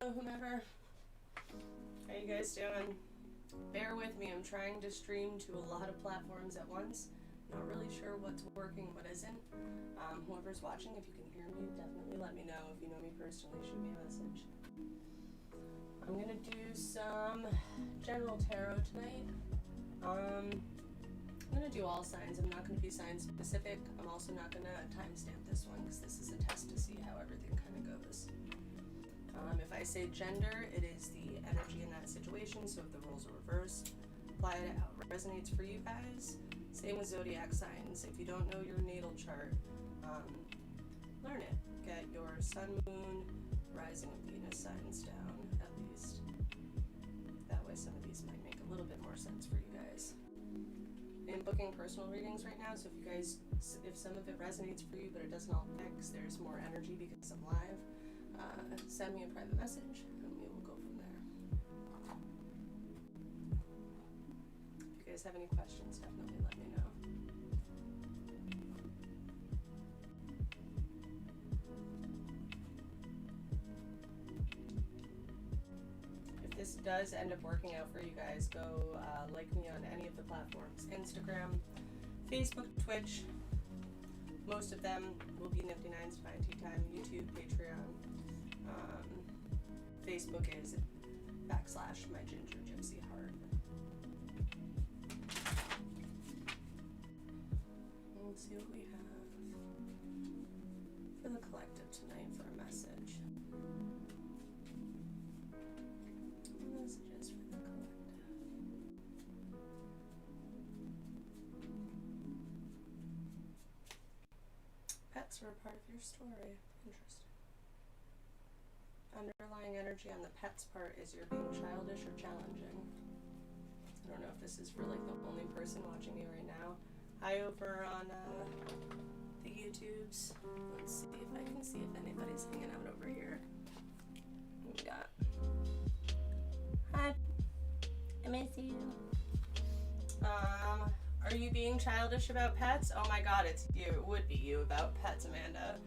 whomever. How you guys doing? Bear with me, I'm trying to stream to a lot of platforms at once. Not really sure what's working, what isn't. Whoever's watching, if you can hear me, definitely let me know. If you know me personally, shoot me a message. I'm gonna do some general tarot tonight. I'm gonna do all signs. I'm not gonna be sign specific. I'm also not gonna timestamp this one because this is a test to see how everything kind of goes. If I say gender, it is the energy in that situation, so if the roles are reversed, apply it how it resonates for you guys. Same with zodiac signs. If you don't know your natal chart, learn it. Get your sun, moon, rising of Venus signs down, at least. That way some of these might make a little bit more sense for you guys. I'm booking personal readings right now, so if you guys, if some of it resonates for you but it doesn't all mix, there's more energy because I'm live, send me a private message and we will go from there. If you guys have any questions, definitely let me know. If this does end up working out for you guys, go like me on any of the platforms. Instagram, Facebook, Twitch. Most of them will be Nifty Nines Divine Tea Time, YouTube, Patreon. Facebook is / my ginger gypsy heart. Let's see what we have for the collective tonight for a message. Messages for the collective. Pets are a part of your story. Interesting. Underlying energy on the pet's part is you're being childish or challenging. I don't know if this is for like the only person watching me right now. Hi over on the YouTubes. Let's see if I can see if anybody's hanging out over here. What we got? Hi. I miss you. Are you being childish about pets? Oh my god, it's you. It would be you about pets, Amanda.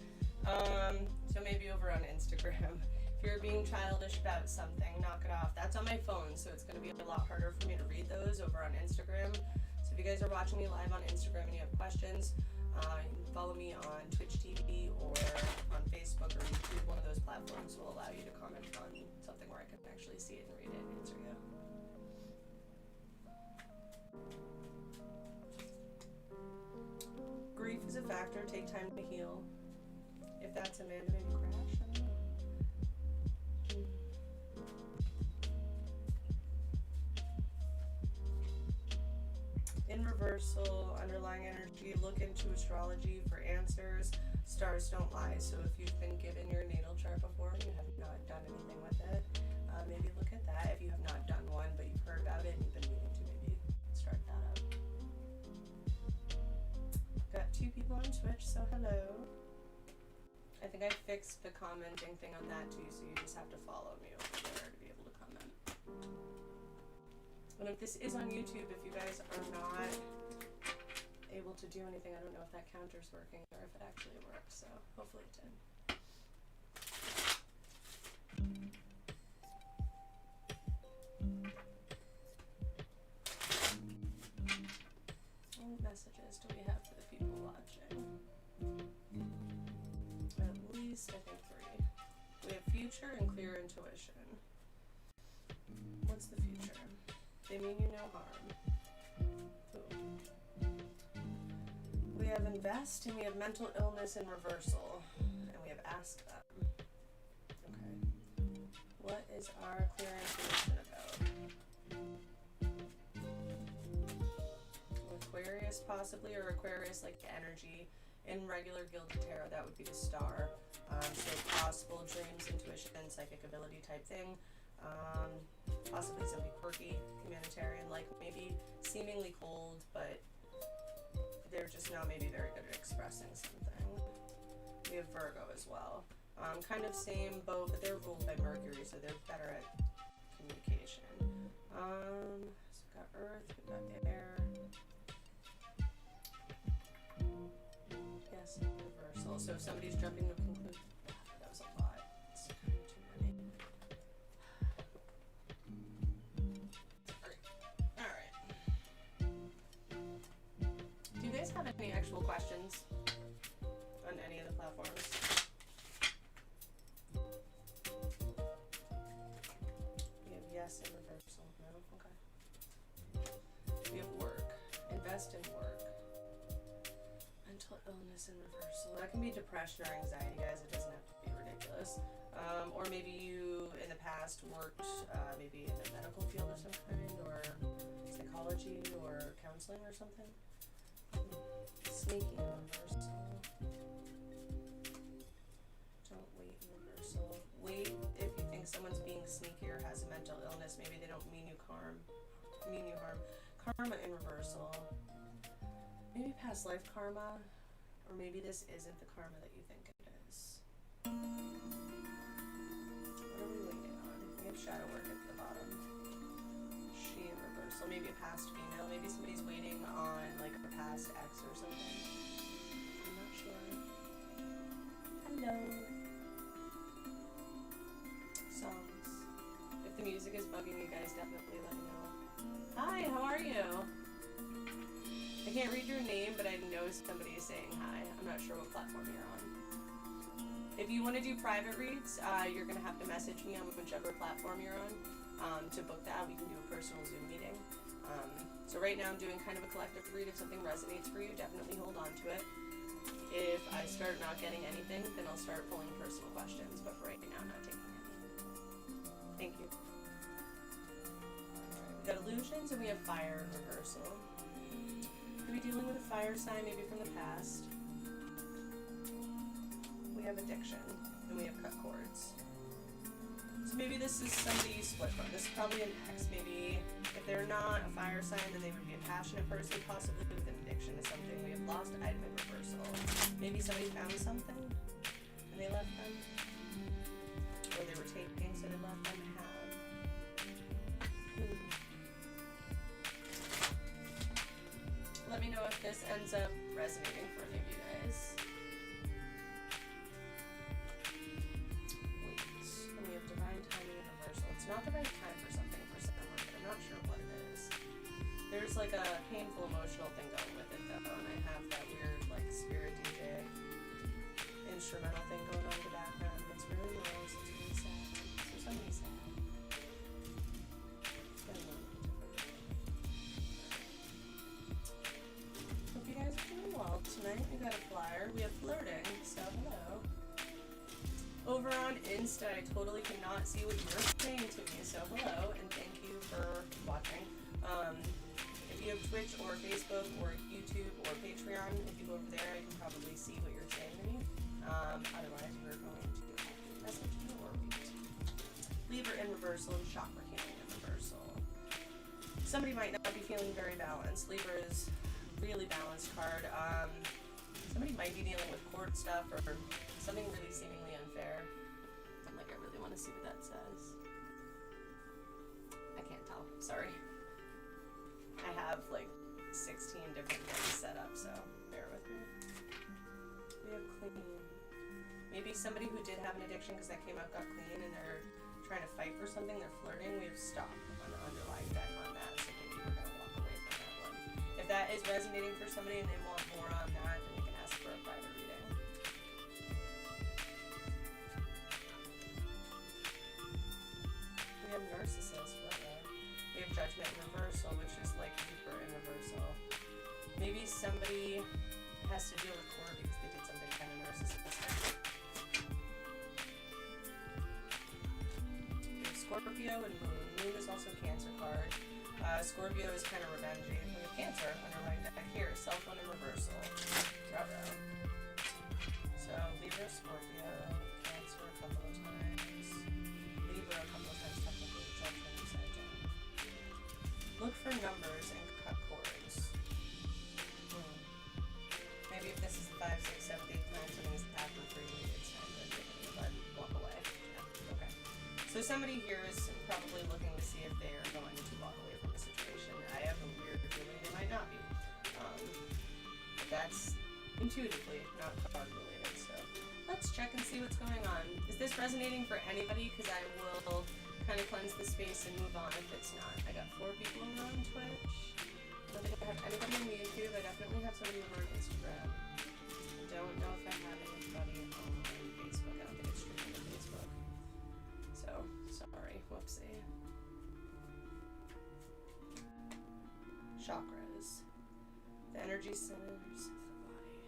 So maybe over on Instagram. If you're being childish about something, knock it off. That's on my phone, so it's going to be a lot harder for me to read those over on Instagram. So if you guys are watching me live on Instagram and you have questions, you can follow me on Twitch TV or on Facebook or YouTube. One of those platforms will allow you to comment on something where I can actually see it and read it and answer you. Grief is a factor. Take time to heal. If that's Amanda, maybe crash. I don't know. In reversal, underlying energy, look into astrology for answers. Stars don't lie, so if you've been given your natal chart before and you have not done anything with it, maybe look at that. If you have not done one but you've heard about it and you've been meaning to, maybe start that up. Got 2 people on Twitch, so hello. I think I fixed the commenting thing on that too, so you just have to follow me over there to be able to comment. And if this is on YouTube, if you guys are not able to do anything, I don't know if that counter's working or if it actually works, so hopefully it did. What messages do we have for the people watching? At least, I think 3. We have future and clear intuition. What's the future? They mean you no harm. Ooh. We have invest and we have mental illness and reversal. And we have ask them. Okay. What is our clear intuition about? Aquarius possibly, or Aquarius like energy. In regular Gilded Tarot, that would be the star. So possible dreams, intuition, psychic ability type thing. Possibly somebody quirky, humanitarian, like maybe seemingly cold, but they're just not maybe very good at expressing something. We have Virgo as well. Kind of same boat, but they're ruled by Mercury, so they're better at communication. So we've got Earth, we've got air. Yes, reversal. So if somebody's jumping to conclusion, that was a lot. It's kind of too many. me actual questions on any of the platforms. We have yes in reversal. No? Okay. We have work. Invest in work. Mental illness in reversal. That can be depression or anxiety, guys. It doesn't have to be ridiculous. Or maybe you, in the past, worked maybe in the medical field of some kind, or psychology, or counseling, or something. Sneaky in reversal. Don't wait in reversal. Wait if you think someone's being sneaky or has a mental illness. Maybe they don't mean you harm. Karma in reversal. Maybe past life karma, or maybe this isn't the karma that you think it is. What are we waiting on? We have shadow work at the bottom. She in reversal. Maybe a past female. Maybe somebody's waiting on like a past ex or something. I'm not sure. Hello. Songs. If the music is bugging you guys, definitely let me know. Hi, how are you? I can't read your name, but I know somebody is saying hi. I'm not sure what platform you're on. If you want to do private reads, you're going to have to message me on whichever platform you're on to book that. We can do a personal Zoom meeting. So right now I'm doing kind of a collective read. If something resonates for you, definitely hold on to it. If I start not getting anything, then I'll start pulling personal questions. But for right now, I'm not taking any. Thank you. We've got illusions and we have fire in reversal. Could be dealing with a fire sign, maybe from the past. We have addiction, and we have cut cords. So maybe this is somebody you split from. This is probably an ex. Maybe if they're not a fire sign, then they would be a passionate person, possibly with an addiction to something. We have lost item in reversal. Maybe somebody found something, and they left them. Or they were taking, so they left them to have. Let me know if this ends up resonating for any of you guys. Wait, and we have divine timing and reversal. It's not the right time for something for someone, but I'm not sure what it is. There's like a painful emotional thing going with it though, and I have that weird like spirit DJ instrumental thing going on in the background. It's really nice, it's really sad. So somebody's sad. It's been a little bit different. Hope you guys are doing well tonight. We got a flyer. We have flirting, so hello. Over on Insta, I totally cannot see what you're saying to me, so hello, and thank you for watching. If you have Twitch or Facebook or YouTube or Patreon, if you go over there, you can probably see what you're saying to me. Otherwise, we're going to message you or read. Libra in reversal and chakra healing in reversal. Somebody might not be feeling very balanced. Libra is really balanced card. Somebody might be dealing with court stuff or something really seemingly unfair. I'm like, I really want to see what that says. I can't tell. Sorry. I have like 16 different things set up, so bear with me. We have clean. Maybe somebody who did have an addiction because that came up got clean and they're trying to fight for something. They're flirting. We have stop on the underlying deck on that, so maybe we're going to walk away from that one. If that is resonating for somebody and they want more on that, then you can ask for a private reading. We have narcissist, right? We have judgment in reversal, which is like deeper in reversal. Maybe somebody has to deal with court because they did something kind of narcissistic. We have Scorpio and Moon. Moon is also a Cancer card. Scorpio is kind of revenging. We have Cancer underlying deck here. Self-one in reversal. Bravo. So Libra, Scorpio, Cancer a couple of times. Libra a couple of times technically. Judgment upside down. Look for numbers and cut cords. Maybe if this is the 5, 6, 7, 8 times, something's after 3, it's time to let walk away. Yeah. Okay. So somebody here is probably looking to see if they are going to walk away from a situation. I have a weird feeling they might not be. But that's intuitively, not card related. So let's check and see what's going on. Is this resonating for anybody? Because I will kind of cleanse the space and move on if it's not. I got 4 people over on Twitch. don't think I have anybody on YouTube. I definitely have somebody over on Instagram. I don't know if I have anybody on Facebook. I don't think it's streaming on Facebook. So, sorry. Whoopsie. Chakras. The energy centers of the body.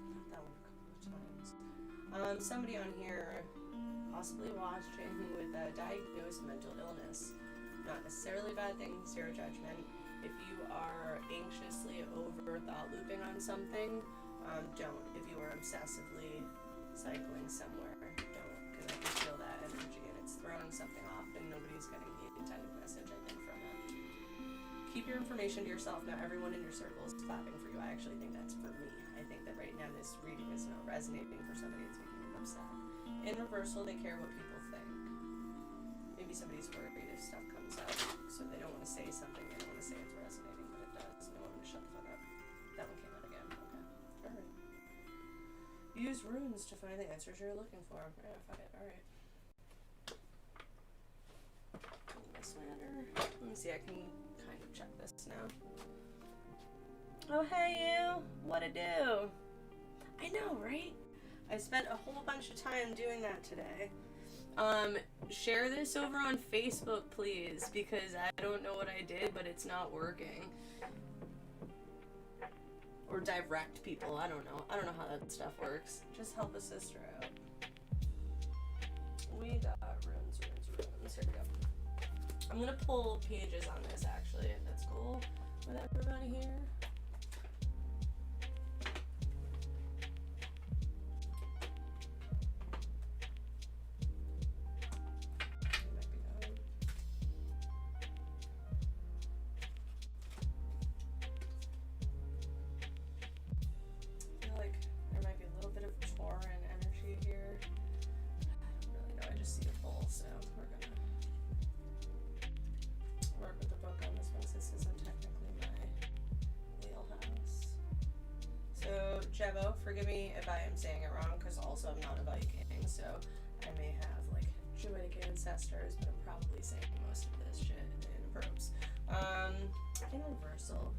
I've got that one a couple of times. Somebody on here possibly watching with a diagnosed mental illness. Not necessarily bad thing, zero judgment. If you are anxiously over thought looping on something, don't. If you are obsessively cycling somewhere, don't, because I can feel that energy and it's throwing something off and nobody's getting the intended message, I think, from it. Keep your information to yourself. Not everyone in your circle is clapping for you. I actually think that's for me. I think that right now this reading is not resonating for somebody. It's making them upset. In reversal, they care what people think. Maybe somebody's worried if stuff comes out, so they don't want to say something. They don't want to say it's resonating, but it does. No one to shut the fuck up. That one came out again. Okay. Alright. Use runes to find the answers you're looking for. Yeah, fuck it. Alright. This matter. Let me see. I can kind of check this now. Oh, hey, you. What to do? I know, right? I spent a whole bunch of time doing that today. Share this over on Facebook, please, because I don't know what I did, but it's not working. Or direct people, I don't know. I don't know how that stuff works. Just help a sister out. We got runes. Here we go. I'm gonna pull pages on this, actually, if that's cool with everybody here. Jevo, forgive me if I am saying it wrong, because also I'm not a Viking, so I may have, like, Druidic ancestors, but I'm probably saying most of this shit in verbs. In reversal.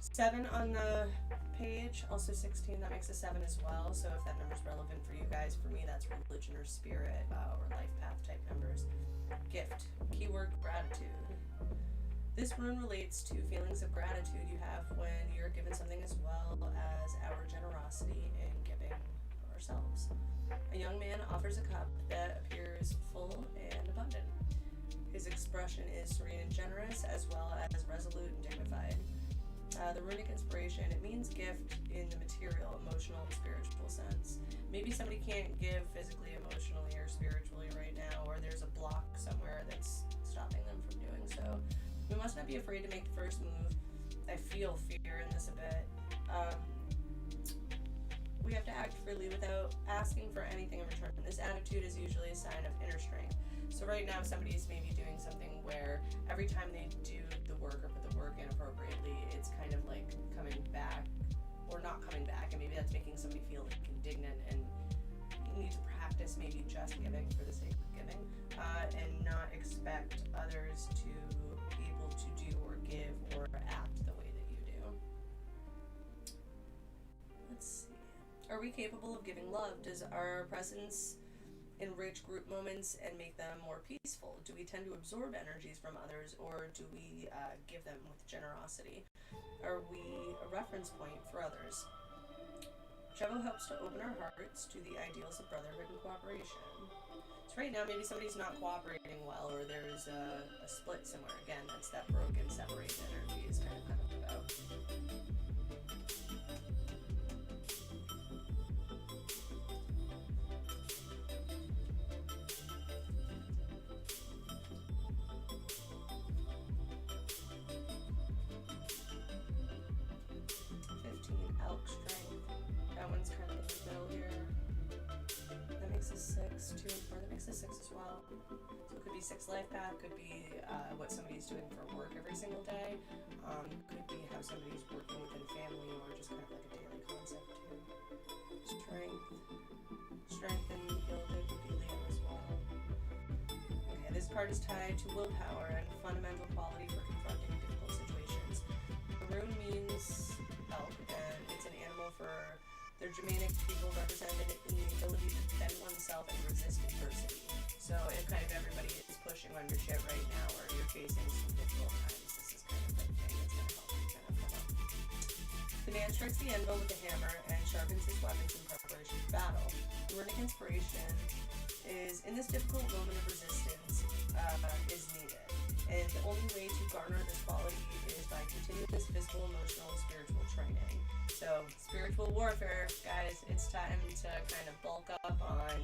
7 on the page, also 16, that makes a 7 as well, so if that number's relevant for you guys, for me that's religion or spirit, or life path type numbers. Gift, keyword gratitude. This rune relates to feelings of gratitude you have when you're given something, as well as our generosity in giving ourselves. A young man offers a cup that appears full and abundant. His expression is serene and generous, as well as resolute and dignified. The runic inspiration, it means gift in the material, emotional, and spiritual sense. Maybe somebody can't give physically, emotionally, or spiritually right now, or there's a block somewhere that's stopping them from doing so. We must not be afraid to make the first move. I feel fear in this a bit. We have to act freely without asking for anything in return. This attitude is usually a sign of inner strength. So right now somebody's maybe doing something where every time they do the work or put the work in appropriately, it's kind of like coming back or not coming back, and maybe that's making somebody feel like indignant, and you need to practice maybe just giving for the sake of giving, and not expect others to be able to do or give or act the way that you do. Let's see. Are we capable of giving love? Does our presence enrich group moments and make them more peaceful? Do we tend to absorb energies from others, or do we give them with generosity? Are we a reference point for others? Jevo helps to open our hearts to the ideals of brotherhood and cooperation. So right now, maybe somebody's not cooperating well, or there's a split somewhere. Again, that's that broken, separated energy is kind of coming about. 15, elk strength. That one's kind of in the middle here. That makes a 6, 2 and 4. That makes a 6 as well. So it could be 6 life path, could be what somebody's doing for work every single day. Could be how somebody's working within family, or just kind of like a daily concept too. Strength. Strength and gilded would be Leo as well. card is tied to willpower and fundamental quality for confronting difficult situations. The rune means elk, and it's an animal for their Germanic people represented in the ability to defend oneself and resist adversity. So if kind of everybody is pushing on your shit right now, or you're facing some difficult times, this is kind of the thing that's going to help you kind of come up. The man strikes the anvil with a hammer and sharpens his weapons in preparation for battle. The runic inspiration is, in this difficult moment of resistance, is needed. And the only way to garner this quality is by continuous physical, emotional, and spiritual training. So, spiritual warfare, guys, it's time to kind of bulk up on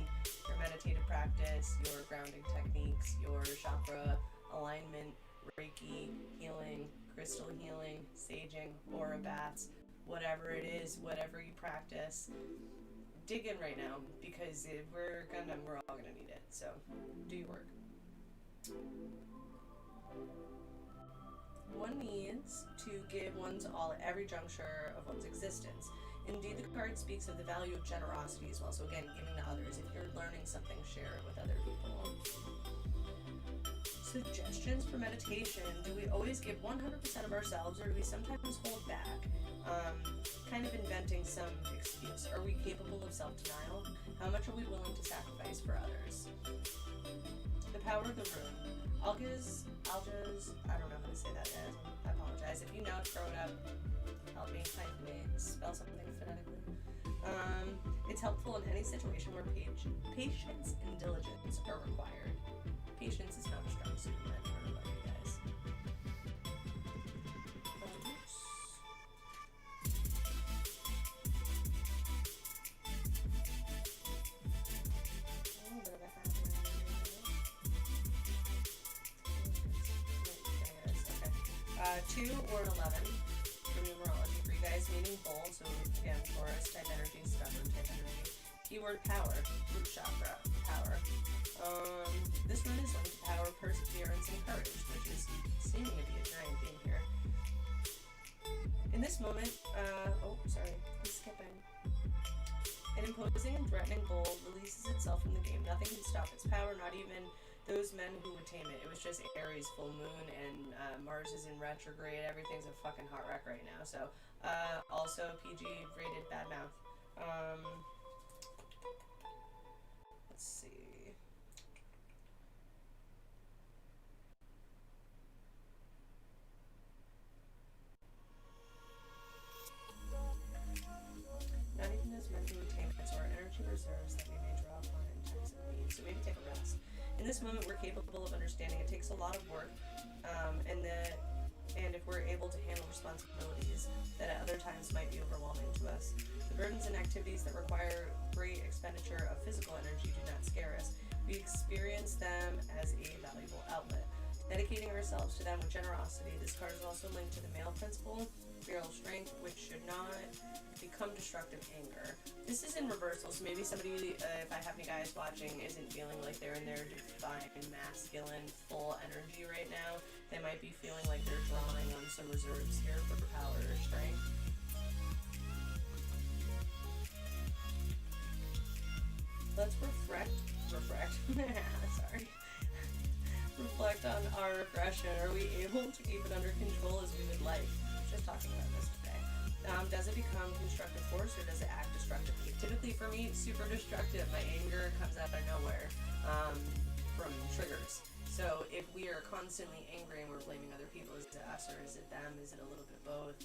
your meditative practice, your grounding techniques, your chakra alignment, Reiki, healing, crystal healing, saging, aura baths, whatever it is, whatever you practice. Dig in right now, because if we're all gonna need it. So, do your work. One needs to give one's all at every juncture of one's existence. Indeed, the card speaks of the value of generosity as well. So again, giving to others. If you're learning something, share it with other people. Suggestions for meditation. Do we always give 100% of ourselves, or do we sometimes hold back? Kind of inventing some excuse. Are we capable of self-denial? How much are we willing to sacrifice for others? The power of the rune. Alges, I don't know how to say that, guys. I apologize. If you know, throw it up. Help me, hyphenate, spell something phonetically. It's helpful in any situation where patience and diligence are required. Patience is not a strong suit in that. I don't know about you guys. Oops. A little bit of a habit. Okay. 2 or an 11 for numerology for you guys, meaning bull. So again, Taurus type energy, stubborn type energy. Keyword power, root chakra, power. This one is linked to power, perseverance, and courage, which is seeming to be a giant theme here. In this moment, he's skipping. An imposing and threatening bull releases itself from the game. Nothing can stop its power, not even those men who would tame it. It was just Aries full moon, and Mars is in retrograde. Everything's a fucking hot wreck right now. So, also PG rated bad mouth. Let's see. Not even those men who would tame it, so our energy reserves that we may draw upon in times of need. So maybe take a rest. In this moment, we're capable of understanding it takes a lot of work, and if we're able to handle responsibilities that at other times might be overwhelming to us. The burdens and activities that require great expenditure of physical energy do not scare us. We experience them as a valuable outlet. Dedicating ourselves to them with generosity. This card is also linked to the male principle, virile strength, which should not become destructive anger. This is in reversal, so maybe somebody, if I have any guys watching, isn't feeling like they're in their divine, masculine, full energy right now. They might be feeling like they're drawing on some reserves here for power or strength. Let's reflect on our aggression. Are we able to keep it under control as we would like? Just talking about this today. Does it become constructive force, or does it act destructively? Typically for me, it's super destructive. My anger comes out of nowhere from triggers. So if we are constantly angry and we're blaming other people, is it us or is it them? Is it a little bit both?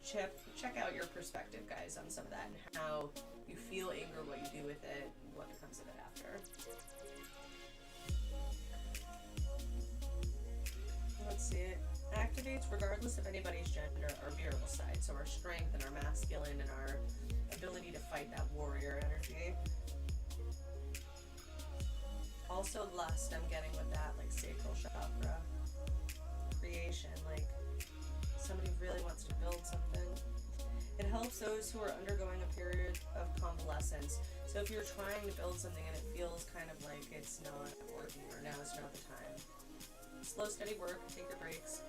Check out your perspective, guys, on some of that and how you feel anger, what you do with it, what comes of it after. Let's see. It activates regardless of anybody's gender, our virile side, so our strength and our masculine and our ability to fight that warrior energy. Also lust, I'm getting with that, like sacral chakra. Creation, like somebody really wants to build something. It helps those who are undergoing a period of convalescence. So if you're trying to build something and it feels kind of like it's not working, or now it's not the time. Slow, steady work, take your breaks.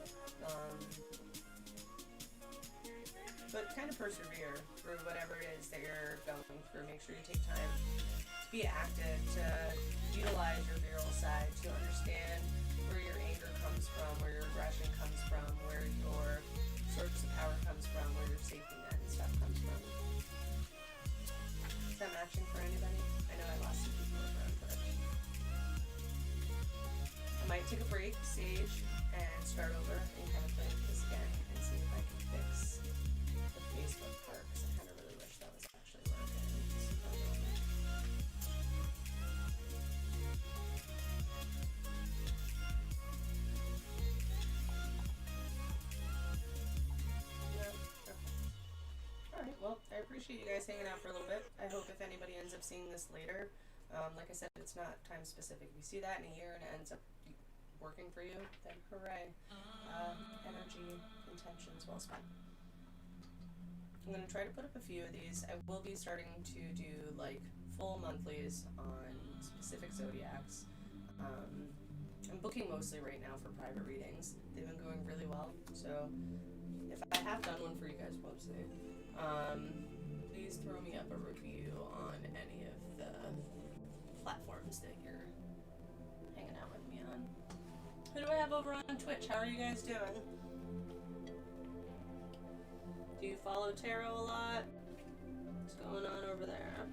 But kind of persevere through whatever it is that you're going through. Make sure you take time to be active, to utilize your virile side, to understand where your anger comes from, where your aggression comes from, where your source of power comes from, where your safety net and stuff comes from. Is that matching for anybody? I know I lost some people over on Twitch. I might take a break, sage, and start over and kind of play with this again and see if I can fix the Facebook part, because I kind of really wish that was actually working. Alright, well, I appreciate you guys hanging out for a little bit. I hope if anybody ends up seeing this later, like I said, it's not time specific. If you see that in a year and it ends up working for you, then hooray. Energy, intentions, well spent. I'm going to try to put up a few of these. I will be starting to do like full monthlies on specific zodiacs. I'm booking mostly right now for private readings. They've been going really well, so if I have done one for you guys mostly, please throw me up a review on any of the platforms that you're hanging out with me on. Who do I have over on Twitch? How are you guys doing? Do you follow tarot a lot? What's going on over there?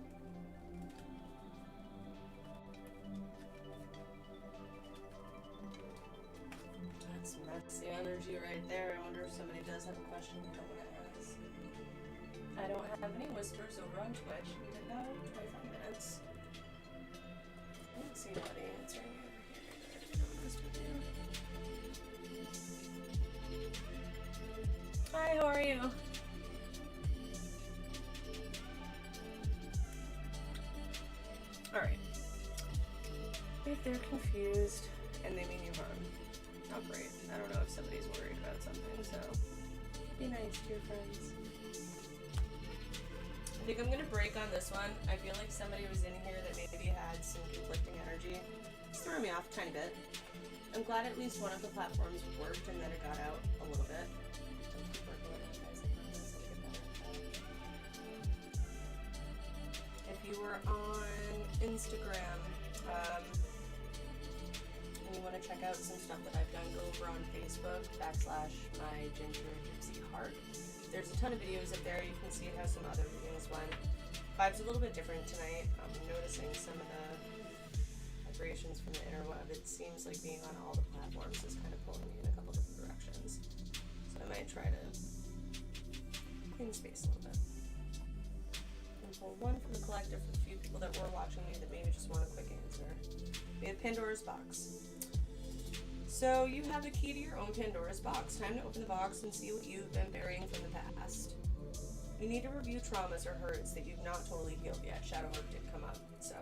That's messy energy right there. I wonder if somebody does have a question you don't want to ask. I don't have any whispers over on Twitch. We did that 25 minutes. I don't see anybody answering over here. Hi, how are you? Alright. If they're confused and they mean you harm, oh great. I don't know if somebody's worried about something, so be nice to your friends. I think I'm gonna break on this one. I feel like somebody was in here that maybe had some conflicting energy. It's throwing me off a tiny bit. I'm glad at least one of the platforms worked and that it got out a little bit. If you were on Instagram, and you want to check out some stuff that I've done, go over on Facebook, /mygingergypsyheart. There's a ton of videos up there. You can see how some other readings went. Vibe's a little bit different tonight. I'm noticing some of the vibrations from the interweb. It seems like being on all the platforms is kind of pulling me in a couple different directions. So I might try to clean space a little bit. And pull one from the collective for the few people that were watching me that maybe just want a quick answer. We have Pandora's Box. So you have the key to your own Pandora's box. Time to open the box and see what you've been burying from the past. You need to review traumas or hurts that you've not totally healed yet. Shadow work did come up, so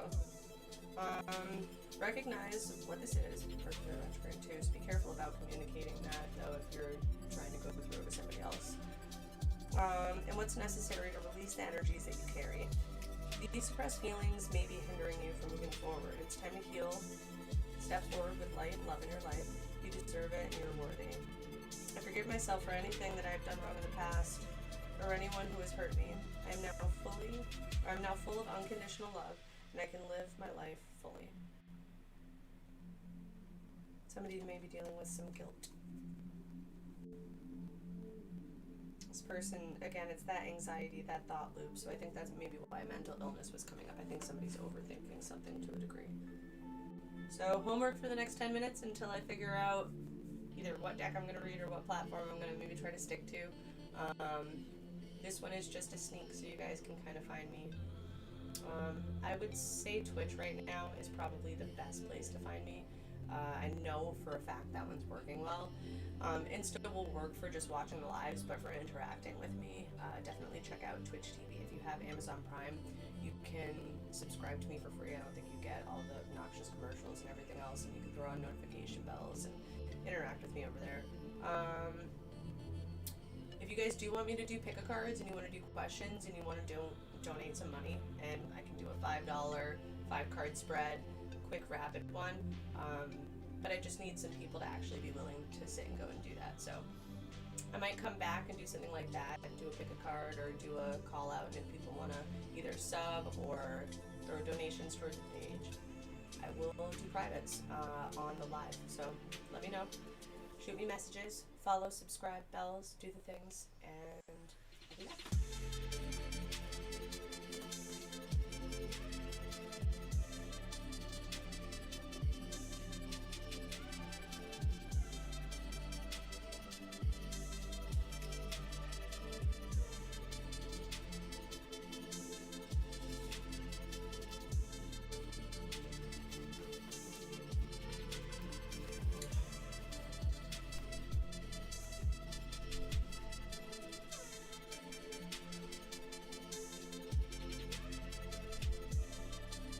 recognize what this is. Mercury retrograde too, so be careful about communicating that though if you're trying to go through with somebody else. And what's necessary to release the energies that you carry. These suppressed feelings may be hindering you from moving forward. It's time to heal. Step forward with light and love in your life. You deserve it and you're worthy. I forgive myself for anything that I've done wrong in the past or anyone who has hurt me. I'm now full of unconditional love and I can live my life fully. Somebody may be dealing with some guilt. This person, again, it's that anxiety, that thought loop, so I think that's maybe why mental illness was coming up. I think somebody's overthinking something to a degree. So homework for the next 10 minutes until I figure out either what deck I'm going to read or what platform I'm going to maybe try to stick to. This one is just a sneak, so you guys can kind of find me. I would say Twitch right now is probably the best place to find me. I know for a fact that one's working well. Insta will work for just watching the lives, but for interacting with me, definitely check out Twitch TV. If you have Amazon Prime, you can subscribe to me for free. I don't think you get all the obnoxious commercials and everything else, and you can throw on notification bells and interact with me over there. If you guys do want me to do pick-a-cards and you want to do questions and you want to donate some money, and I can do a $5 5-card spread, quick rapid one, but I just need some people to actually be willing to sit and go and do that. So I might come back and do something like that and do a pick a card or do a call out if people want to either sub or throw donations towards the page. I will do privates on the live, so let me know. Shoot me messages, follow, subscribe, bells, do the things, and